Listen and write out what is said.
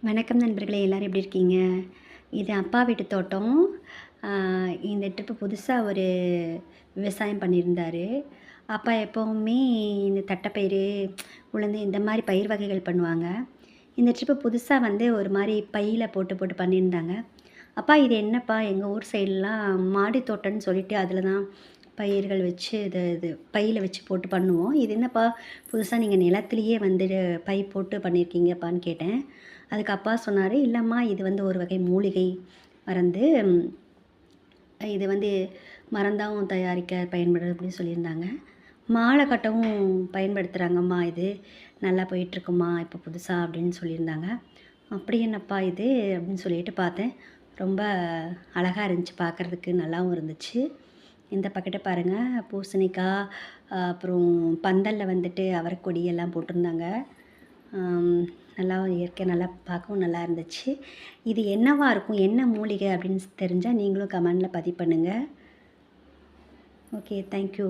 வணக்கம் நண்பர்களே! எல்லாரும் எப்படி இருக்கீங்க? இது அப்பா வீட்டு தோட்டம். ஆ இந்த ட்ரிப்பு புதுசா ஒரு விவசாயம் பண்ணியிருந்தாரு. அப்பா எப்பவுமே இந்த தட்டைப்பயிறு, உளுந்து இந்த மாரி பயிர் வகைகள் பண்ணுவாங்க. இந்த ட்ரிப்பு புதுசா வந்து ஒரு மாரி பையில போட்டு போட்டு பண்ணியிருந்தாங்க. "அப்பா இது என்னப்பா? எங்க ஊர் சைட்லாம் மாடி தோட்டம்ன்னு சொல்லிட்டு அதில தான் பயிர்கள் வச்சு இது பையில வச்சு போட்டு பண்ணுவோம். இது என்னப்பா புதுசா நீங்க நிலத்திலேயே வந்து பை போட்டு பண்ணியிருக்கீங்கப்பான்னு" கேட்டேன். அதுக்கு அப்பா சொன்னாரு, "இல்லம்மா இது வந்து ஒரு வகை மூலிகை மருந்து. இது வந்து மருந்தாவும் தயாரிக்க பயன்படுது" அப்படின்னு சொல்லியிருந்தாங்க. "மாலை கட்டவும் பயன்படுத்துகிறாங்கம்மா இது. நல்லா போயிட்டுருக்கும்மா இப்போ புதுசா" அப்படின்னு சொல்லியிருந்தாங்க. "அப்படி என்னப்பா இது?" அப்படின்னு சொல்லிட்டு பார்த்தேன். ரொம்ப அழகா இருந்துச்சு பார்க்குறதுக்கு, நல்லாவும் இருந்துச்சு. இந்த பக்கெட்ட பாருங்க, பூசணிக்காய், அப்புறம் பந்தல்ல வந்துட்டு அவரைக்கொடி எல்லாம் போட்டிருந்தாங்க. நல்லா இயற்கையா நல்லா பார்க்கவும் நல்லா இருந்துச்சு. இது என்னவா இருக்கும்? என்ன மூலிகை அப்படின்னு தெரிஞ்சா நீங்களும் கமெண்ட்ல பதிவு பண்ணுங்க. ஓகே. Thank you.